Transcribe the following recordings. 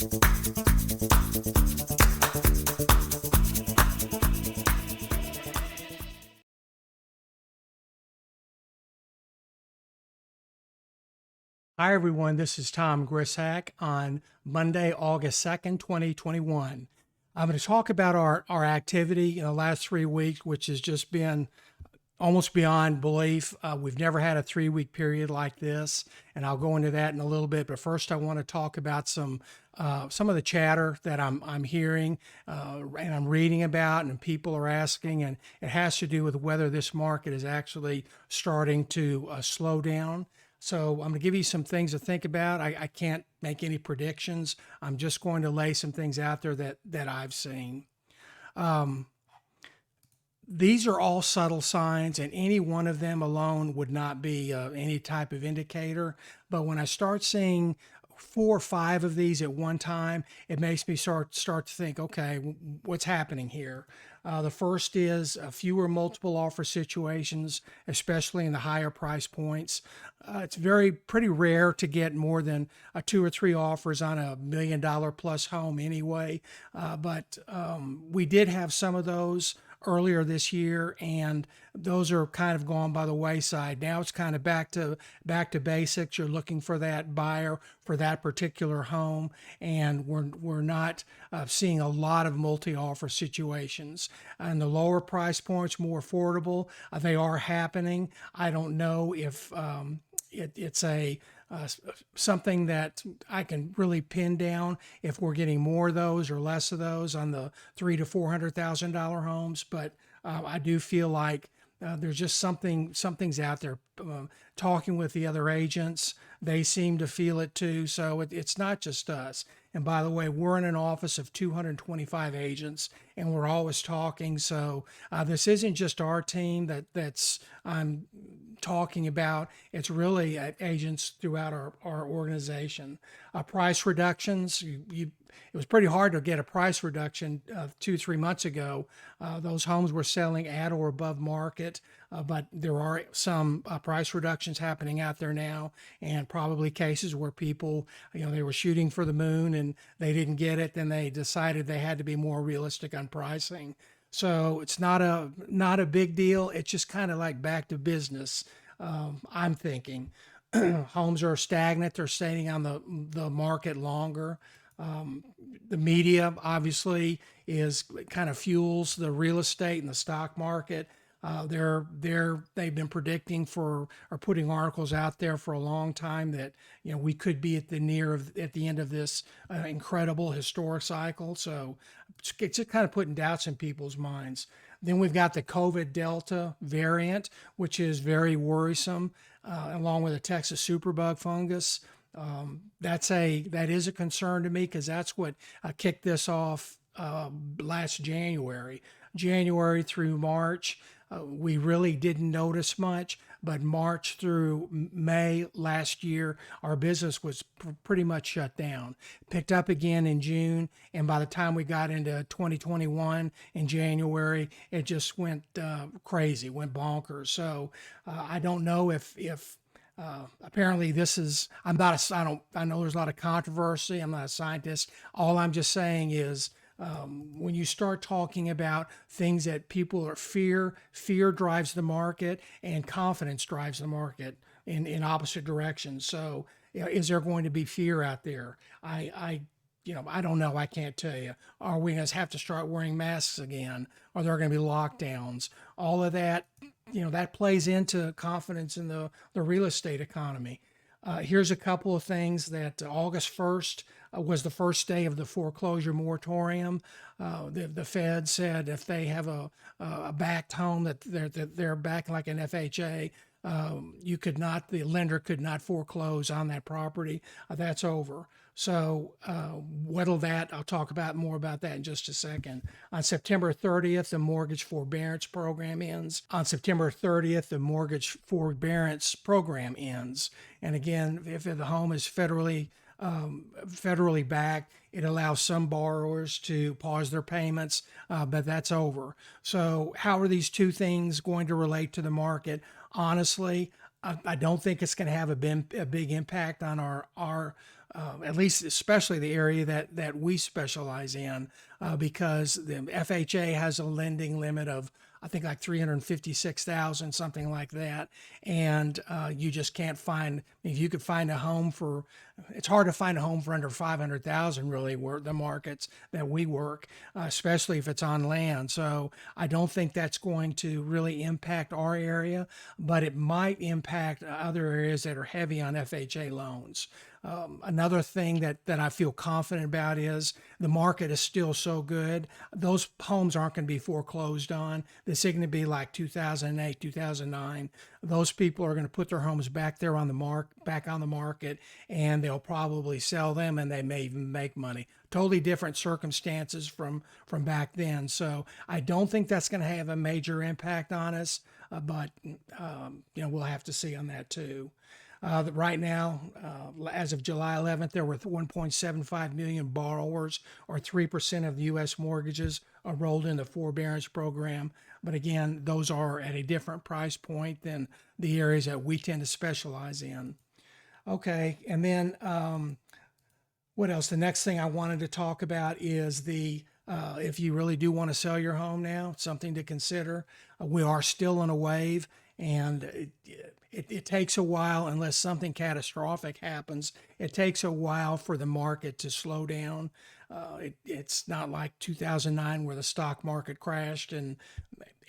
Hi, everyone. This is Tom Grisak on Monday, August 2nd, 2021. I'm going to talk about our activity in the last 3 weeks, which has just been almost beyond belief. We've never had a 3 week period like this, and I'll go into that in a little bit. But first, I want to talk about some of the chatter that I'm hearing and I'm reading about, and people are asking, and it has to do with whether this market is actually starting to slow down. So I'm going to give you some things to think about. I can't make any predictions. I'm just going to lay some things out there that I've seen. These are all subtle signs, and any one of them alone would not be any type of indicator. But when I start seeing 4 or 5 of these at one time, it makes me start to think, okay, what's happening here? The first is fewer multiple offer situations, especially in the higher price points. It's pretty rare to get more than 2 or 3 offers on $1 million plus home anyway. But we did have some of those earlier this year, and those are kind of gone by the wayside. Now it's kind of back to basics. You're looking for that buyer for that particular home, and we're not seeing a lot of multi-offer situations. And the lower price points, more affordable, they are happening. I don't know if it's something that I can really pin down if we're getting more of those or less of those on the $300,000 to $400,000 homes, but I do feel like there's just something's out there. Talking with the other agents, they seem to feel it too. So it's not just us. And by the way, we're in an office of 225 agents, and we're always talking. So this isn't just our team that's I'm talking about. It's really agents throughout our organization. Price reductions. It was pretty hard to get a price reduction 2 or 3 months ago. Those homes were selling at or above market, but there are some price reductions happening out there now, and probably cases where people, they were shooting for the moon and they didn't get it. Then they decided they had to be more realistic on pricing. So it's not a big deal. It's just kind of like back to business. I'm thinking homes are stagnant. They're staying on the market longer. The media obviously is kind of fuels the real estate and the stock market. They've been predicting or putting articles out there for a long time that we could be at the end of this incredible historic cycle. So it's just kind of putting doubts in people's minds. Then we've got the COVID Delta variant, which is very worrisome, along with the Texas superbug fungus. That is a concern to me because that's what kicked this off last January through March. We really didn't notice much, but March through May last year, our business was pretty much shut down. Picked up again in June, and by the time we got into 2021 in January, it just went crazy, went bonkers. So I don't know if apparently this is, I know there's a lot of controversy. I'm not a scientist. All I'm just saying is when you start talking about things that people are fear drives the market, and confidence drives the market in opposite directions. So, is there going to be fear out there? I don't know. I can't tell you. Are we going to have to start wearing masks again? Are there going to be lockdowns? All of that, that plays into confidence in the real estate economy. Here's a couple of things that August 1st was the first day of the foreclosure moratorium. The Fed said if they have a backed home that they're backed like an FHA, the lender could not foreclose on that property. That's over. So I'll talk about more about that in just a second. On September 30th, the mortgage forbearance program ends. On September 30th, the mortgage forbearance program ends. And again, if the home is federally backed, it allows some borrowers to pause their payments, but that's over. So how are these two things going to relate to the market? Honestly, I don't think it's going to have a big impact on our at least especially the area that we specialize in, because the FHA has a lending limit of, I think, like 356,000, something like that, and you just can't find. If you could find a home for, it's hard to find a home for under 500,000. Really, where the markets that we work, especially if it's on land. So I don't think that's going to really impact our area, but it might impact other areas that are heavy on FHA loans. Another thing that I feel confident about is the market is still so good. Those homes aren't going to be foreclosed on. This isn't going to be like 2008, 2009. Those people are going to put their homes back there on the back on the market, and they'll probably sell them, and they may even make money. Totally different circumstances from back then. So I don't think that's going to have a major impact on us, but we'll have to see on that too. Right now, as of July 11th, there were 1.75 million borrowers, or 3% of the U.S. mortgages, are rolled in the forbearance program. But again, those are at a different price point than the areas that we tend to specialize in. Okay, and then what else? The next thing I wanted to talk about is if you really do want to sell your home now, something to consider. We are still in a wave, and it takes a while, unless something catastrophic happens. It takes a while for the market to slow down. It's not like 2009 where the stock market crashed and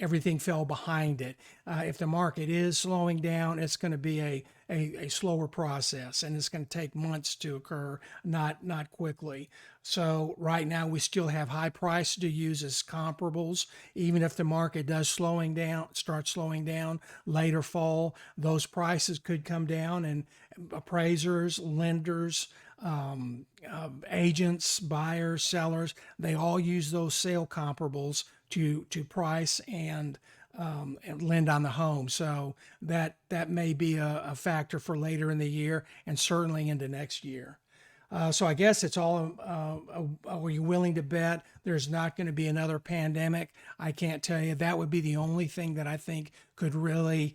everything fell behind it. If the market is slowing down, it's going to be a slower process, and it's going to take months to occur, not quickly. So right now we still have high prices to use as comparables. Even if the market does start slowing down later fall, those prices could come down, and appraisers, lenders, agents, buyers, sellers, they all use those sale comparables to price and lend on the home. So that may be a factor for later in the year, and certainly into next year. So I guess it's all, are you willing to bet there's not going to be another pandemic? I can't tell you. That would be the only thing that I think could really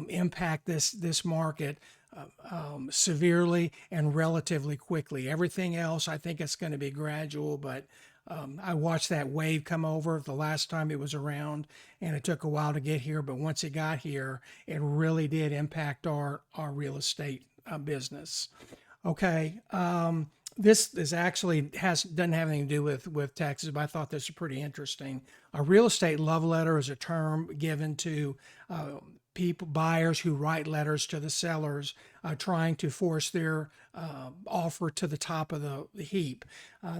impact this market severely and relatively quickly. Everything else, I think it's going to be gradual, but I watched that wave come over the last time it was around, and it took a while to get here, but once it got here, it really did impact our real estate business. Okay, this is actually doesn't have anything to do with taxes, but I thought this was pretty interesting. A real estate love letter is a term given to buyers who write letters to the sellers, trying to force their offer to the top of the heap.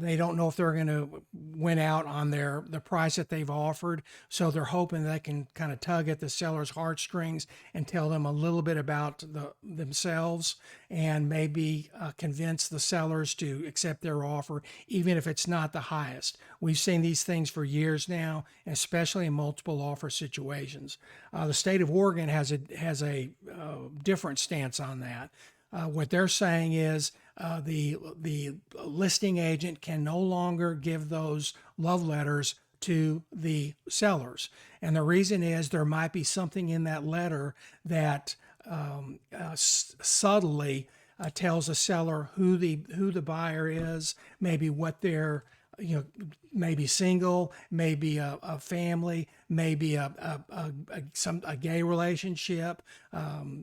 They don't know if they're going to win out on the price that they've offered, so they're hoping they can kind of tug at the seller's heartstrings and tell them a little bit about themselves, and maybe convince the sellers to accept their offer, even if it's not the highest. We've seen these things for years now, especially in multiple offer situations. The state of Oregon has a different stance on that. What they're saying is the listing agent can no longer give those love letters to the sellers, and the reason is there might be something in that letter that subtly tells the seller who the buyer is, maybe what they're, maybe single, maybe a family, maybe a gay relationship.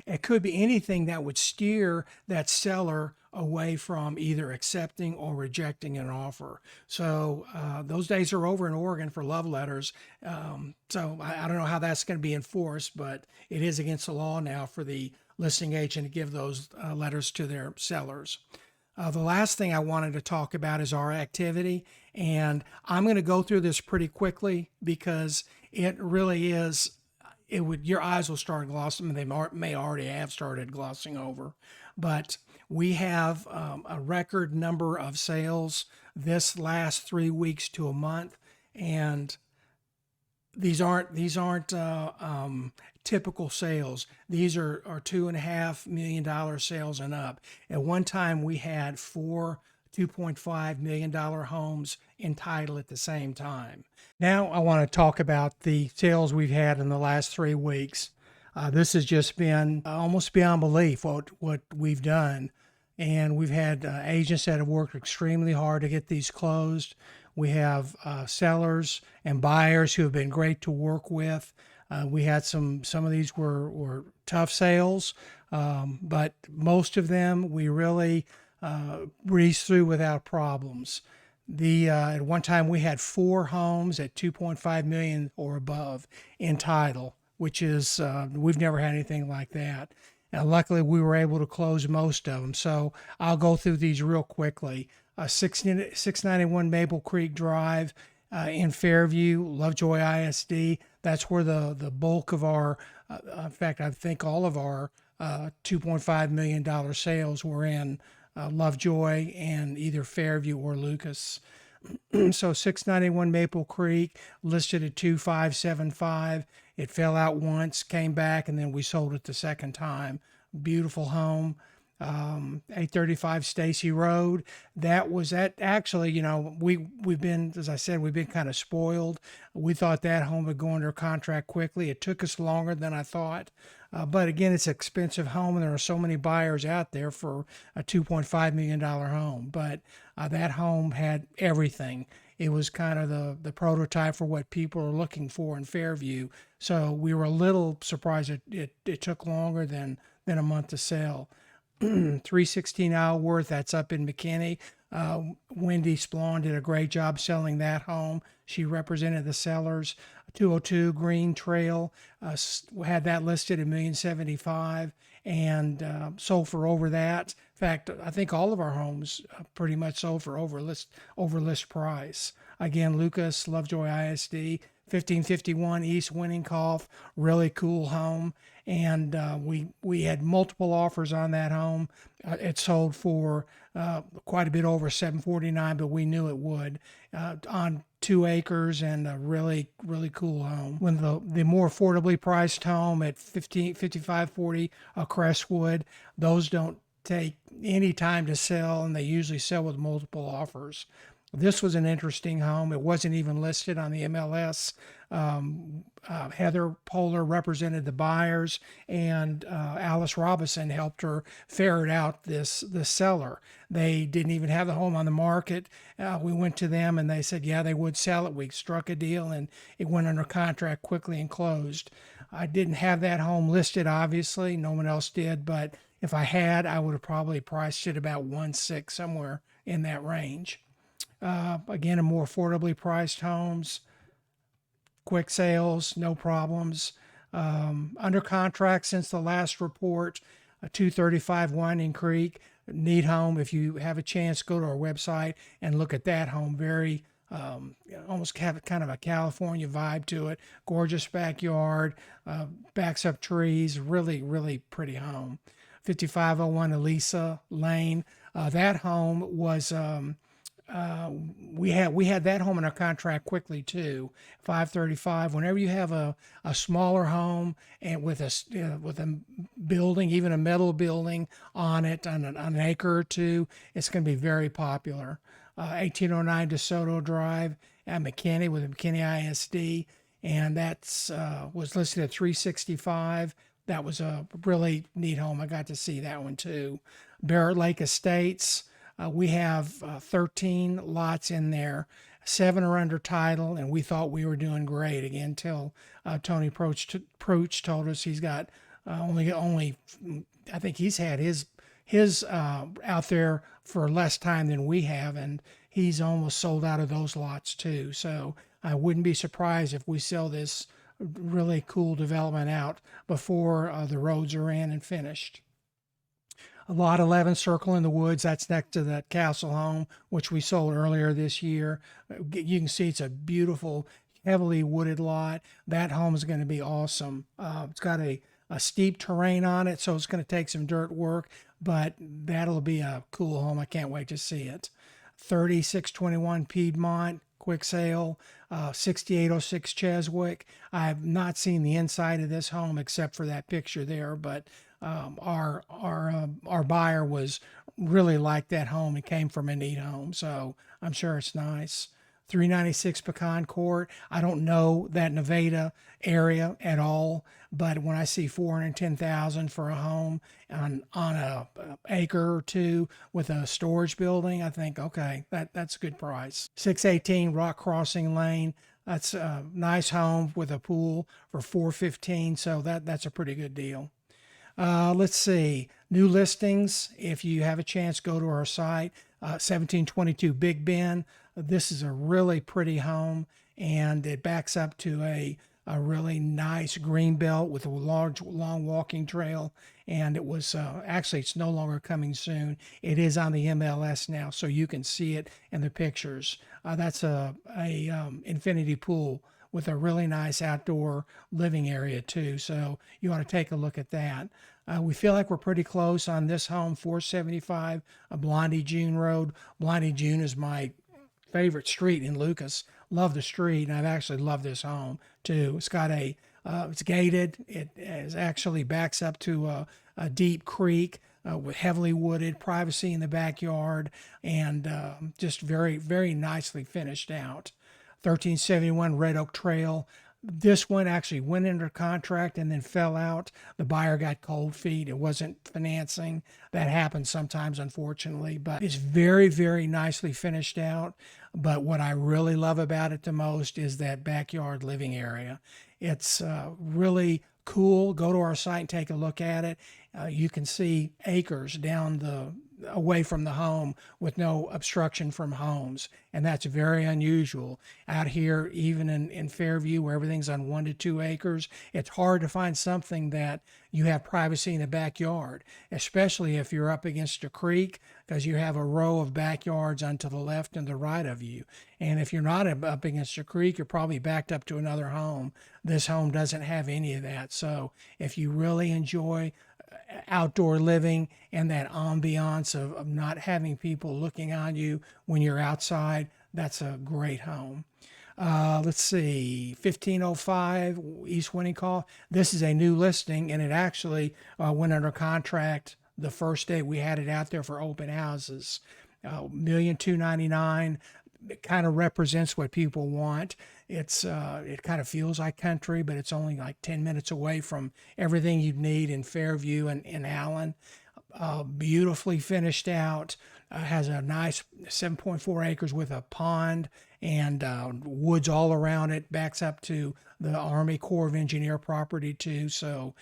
It could be anything that would steer that seller away from either accepting or rejecting an offer. So those days are over in Oregon for love letters. So I don't know how that's going to be enforced, but it is against the law now for the listing agent to give those letters to their sellers. The last thing I wanted to talk about is our activity, and I'm going to go through this pretty quickly because it really is, your eyes will start glossing, they may already have started glossing over, but we have a record number of sales this last 3 weeks to a month, and these aren't typical sales. These are $2.5 million sales and up. At one time, we had 4 $2.5 million homes entitled at the same time. Now I want to talk about the sales we've had in the last 3 weeks. This has just been almost beyond belief what we've done. and we've had agents that have worked extremely hard to get these closed. We have sellers and buyers who have been great to work with. We had some of these were tough sales, but most of them we really breezed through without problems. At one time we had 4 homes at 2.5 million or above in title, which is we've never had anything like that. And luckily, we were able to close most of them. So I'll go through these real quickly. 691 Maple Creek Drive in Fairview, Lovejoy ISD. That's where the bulk of our, in fact, I think all of our $2.5 million sales were in Lovejoy and either Fairview or Lucas. So 691 Maple Creek listed at 2575. It fell out once, came back, and then we sold it the second time. Beautiful home. 835 Stacy Road. That actually, we've been, as I said, we've been kind of spoiled. We thought that home would go under contract quickly. It took us longer than I thought. But again, it's an expensive home, and there are so many buyers out there for a $2.5 million home. But that home had everything. It was kind of the prototype for what people are looking for in Fairview. So we were a little surprised it took longer than a month to sell. 316 Isleworth, that's up in McKinney. Wendy Splawn did a great job selling that home. She represented the sellers. 202 Green Trail, had that listed at $1,075,000 and sold for over that. In fact, I think all of our homes pretty much sold for over list price. Again, Lucas, Lovejoy ISD, 1551 East Winningcoff, really cool home. And we had multiple offers on that home. It sold for quite a bit over $749,000, but we knew it would, on 2 acres and a really cool home. When the more affordably priced home at 5540 Crestwood, those don't take any time to sell, and they usually sell with multiple offers. This was an interesting home. It wasn't even listed on the MLS. Heather Polar represented the buyers, and Alice Robinson helped her ferret out the seller. They didn't even have the home on the market. We went to them, and they said, yeah, they would sell it. We struck a deal, and it went under contract quickly and closed. I didn't have that home listed, obviously. No one else did, but if I had, I would have probably priced it about 1.6, somewhere in that range. Again, a more affordably priced homes, quick sales, no problems. Under contract since the last report, 235 Winding Creek, neat home. If you have a chance, go to our website and look at that home. Very, almost have kind of a California vibe to it. Gorgeous backyard, backs up trees, really pretty home. 5501 Elisa Lane. That home was, we had that home in our contract quickly too. 535. Whenever you have a smaller home and with a building, even a metal building on it, on an acre or two, it's going to be very popular. 1809 DeSoto Drive at McKinney with McKinney ISD, and that's was listed at 365. That was a really neat home. I got to see that one too. Barrett Lake Estates. We have 13 lots in there. 7 are under title, and we thought we were doing great again until Tony Prooch told us he's got only I think he's had his out there for less time than we have, and he's almost sold out of those lots too. So I wouldn't be surprised if we sell this really cool development out before the roads are in and finished. Lot 11, Circle in the Woods, that's next to that Castle home, which we sold earlier this year. You can see it's a beautiful, heavily wooded lot. That home is going to be awesome. It's got a steep terrain on it, so it's going to take some dirt work, but that'll be a cool home. I can't wait to see it. 3621 Piedmont, quick sale. 6806 Cheswick. I have not seen the inside of this home except for that picture there, but our buyer was really liked that home. It came from a neat home, so I'm sure it's nice. 396 Pecan Court. I don't know that Nevada area at all, but when I see 410,000 for a home on a acre or two with a storage building, I think, okay, that's a good price. 618 Rock Crossing Lane. That's a nice home with a pool for 415, so that's a pretty good deal. Let's see, new listings. If you have a chance, go to our site, 1722 Big Bend. This is a really pretty home, and it backs up to a really nice green belt with a large, long walking trail. And it was actually, it's no longer coming soon. It is on the MLS now, so you can see it in the pictures. That's a infinity pool with a really nice outdoor living area too. So you ought to take a look at that. We feel like we're pretty close on this home, 475 Blondie June Road. Blondie June is my favorite street in Lucas. Love the street, and I've actually loved this home too. It's got it's gated. It is actually backs up to a deep creek with heavily wooded, privacy in the backyard, and just very, very nicely finished out. 1371 Red Oak Trail. This one actually went under contract and then fell out. The buyer got cold feet. It wasn't financing. That happens sometimes, unfortunately, but it's very, very nicely finished out. But what I really love about it the most is that backyard living area. It's really cool. Go to our site and take a look at it. You can see acres away from the home with no obstruction from homes, and that's very unusual out here. Even in Fairview, where everything's on 1 to 2 acres, it's hard to find something that you have privacy in the backyard, especially if you're up against a creek, because you have a row of backyards on to the left and the right of you. And if you're not up against a creek, you're probably backed up to another home. This home doesn't have any of that. So if you really enjoy outdoor living and that ambiance of not having people looking on you when you're outside, that's a great home. Let's see, 1505 East Winnecaw. This is a new listing, and it actually went under contract the first day we had it out there for open houses. $1,299,000. It kind of represents what people want. It kind of feels like country, but it's only like 10 minutes away from everything you'd need in Fairview and in Allen. Beautifully finished out. Has a nice 7.4 acres with a pond and woods all around it. Backs up to the Army Corps of Engineer property too. So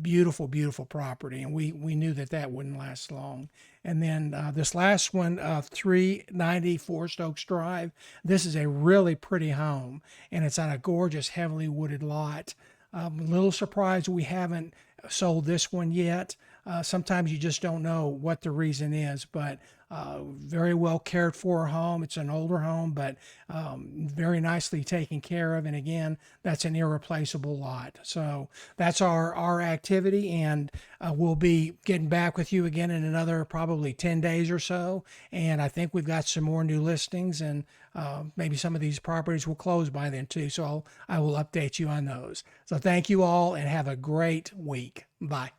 beautiful, beautiful property. And we knew that wouldn't last long. And then this last one, 390 Forest Oaks Drive. This is a really pretty home, and it's on a gorgeous, heavily wooded lot. A little surprised we haven't sold this one yet. Sometimes you just don't know what the reason is, but very well cared for home. It's an older home, but very nicely taken care of. And again, that's an irreplaceable lot. So that's our activity, and we'll be getting back with you again in another probably 10 days or so. And I think we've got some more new listings, and maybe some of these properties will close by then too. So I will update you on those. So thank you all, and have a great week. Bye.